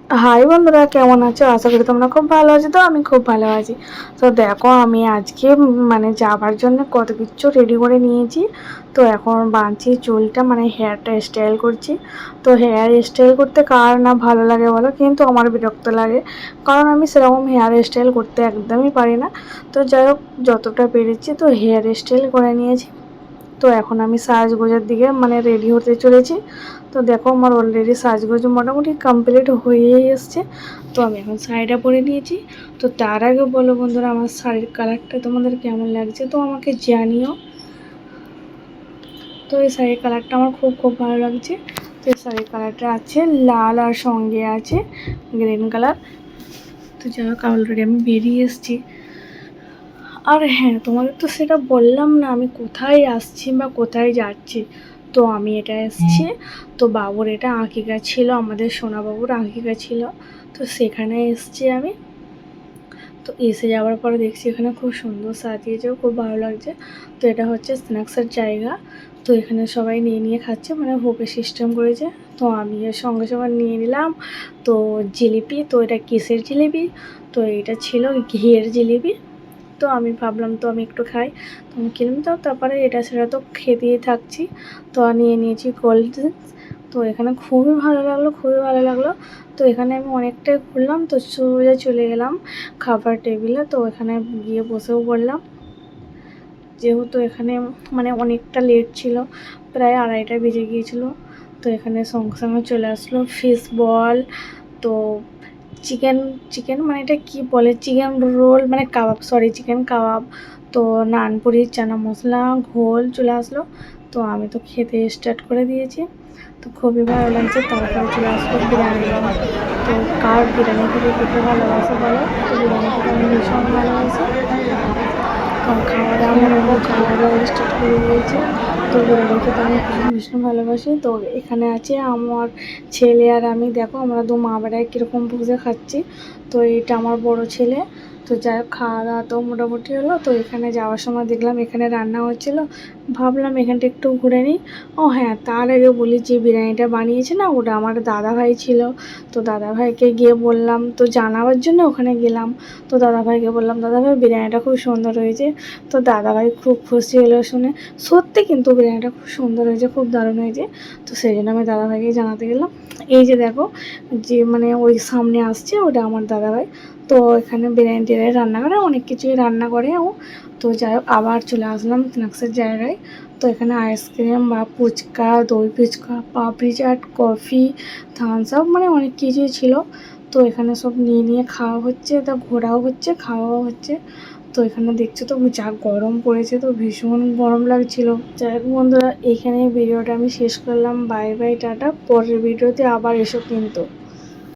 High বন্ধুরা, কেমন আছো? আশা করি তোমরা খুব ভালো আছো। তো আমি খুব ভালো আছি। তো দেখো, আমি আজকে মানে যাবার জন্য কত কিছু রেডি করে নিয়েছি। তো এখন বাঁধছি চুলটা, মানে হেয়ারটা স্টাইল করছি। তো হেয়ার স্টাইল করতে কার না ভালো লাগে বলো, কিন্তু আমার বিরক্ত লাগে, কারণ আমি সেরকম হেয়ার স্টাইল করতে একদমই পারি না। তো যাই হোক, যতটা পেরেছি তো হেয়ার স্টাইল করে নিয়েছি। তো এখন আমি সাজগোজের দিকে মানে রেডি হতে চলেছি। তো দেখো, আমার অলরেডি সাজগোজ মোটামুটি কমপ্লিট হয়েই এসছে। তো আমি এখন শাড়িটা পরে নিয়েছি। তো তার আগে বলো বন্ধুরা, আমার শাড়ির কালারটা তোমাদের কেমন লাগছে তো আমাকে জানিও। তো এই শাড়ির কালারটা আমার খুব খুব ভালো লাগছে। তো এই শাড়ির কালারটা আছে লাল, আর সঙ্গে আছে গ্রিন কালার। তো যাই হোক, অলরেডি আমি বেরিয়ে এসেছি। আর হ্যাঁ, তোমাদের তো সেটা বললাম না আমি কোথায় আসছি বা কোথায় যাচ্ছি। তো আমি এটা এসেছি, তো বাবুর এটা আঁকিকা ছিল, আমাদের সোনা বাবুর আঁকিকা ছিল। তো সেখানে এসেছি আমি। তো এসে যাওয়ার পরে দেখছি এখানে খুব সুন্দর সাজিয়েছে, খুব ভালো লাগছে। তো এটা হচ্ছে স্ন্যাক্সের জায়গা। তো এখানে সবাই নিয়ে নিয়ে খাচ্ছে, মানে হোপে সিস্টেম করেছে। তো আমি এর সঙ্গে সঙ্গে নিয়ে নিলাম। তো জিলিপি, তো এটা কিসের জিলিপি? তো এটা ছিল ঘিয়ের জিলিপি। তো আমি ভাবলাম তো আমি একটু খাই। তো আমি কিনলাম, তো তারপরে এটা সেটা তো খেতেই থাকছি। তো নিয়ে নিয়েছি কোল্ড ড্রিঙ্কস। তো এখানে খুবই ভালো লাগলো, খুবই ভালো লাগলো। তো এখানে আমি অনেকটাই ঘুরলাম, তো সোজা চলে গেলাম খাবার টেবিলে। তো এখানে গিয়ে বসেও পড়লাম, যেহেতু এখানে মানে অনেকটা লেট ছিল, প্রায় 2:30 বেজে গিয়েছিলো। তো এখানে সঙ্গে সঙ্গে চলে আসলো ফিশ বল, তো চিকেন চিকেন মানে এটা কি বলে, চিকেন রোল মানে কাবাব, সরি চিকেন কাবাব। তো নানপুরি, চানা মশলা, ঘোল চলে আসলো। তো আমি তো খেতে স্টার্ট করে দিয়েছি। তো খুবই ভালো লাগছে। তারপরে চলে আসলো বিরিয়ানি। তো কার বিরিয়ানি খেতে খেতে ভালোবাসে বলো? তো বিরিয়ানি খেতে আমি ভীষণ ভালোবাসি। তো খাওয়া দাওয়া মোটামুটি খাওয়া দাওয়া স্টার্ট করে দিয়েছি। তো বিরিয়ানি খেতে আমি ভীষণ ভালোবাসি। তো এখানে আছে আমার ছেলে আর আমি, দেখো আমরা দু মা বেড়ায় কীরকম বসে খাচ্ছি। তো এটা আমার বড় ছেলে। তো যাই হোক, খাওয়া দাওয়া তো মোটামুটি হলো। তো এখানে যাওয়ার সময় দেখলাম এখানে রান্না হচ্ছিলো, ভাবলাম এখানটা একটু ঘুরে নিই। ও হ্যাঁ, তার আগে বলি, যে বিরিয়ানিটা বানিয়েছে না ওটা আমার দাদাভাই ছিল। তো দাদাভাইকে গিয়ে বললাম, তো জানাবার জন্য ওখানে গেলাম। তো দাদাভাইকে বললাম, দাদাভাই বিরিয়ানিটা খুব সুন্দর হয়েছে। তো দাদাভাই খুব খুশি হলো শুনে। সত্যি কিন্তু বিরিয়ানিটা খুব সুন্দর হয়েছে, খুব দারুণ হয়েছে। তো সেই জন্য আমি দাদাভাইকে জানাতে গেলাম। এই যে দেখো, যে মানে ওই সামনে আসছে ওটা আমার দাদাভাই। তো এখানে বিরিয়ানি টিরিয়ানি রান্না করে, অনেক কিছুই রান্না করে ও। তো যাই হোক, আবার চলে আসলাম স্ন্যাক্সের জায়গায়। তো এখানে আইসক্রিম বা ফুচকা, দই ফুচকা, পাপড়ি চাট, কফি, থামস আপ, মানে অনেক কিছুই ছিল। তো এখানে সব নিয়ে নিয়ে খাওয়া হচ্ছে, তা ঘোরাও হচ্ছে, খাওয়াও হচ্ছে। তো এখানে দেখছো তো যা গরম পড়েছে, তো ভীষণ গরম লাগছিল। যাই হোক বন্ধুরা, এইখানে ভিডিওটা আমি শেষ করলাম। Bye bye, tata. পরের ভিডিওতে আবার এসো কিন্তু।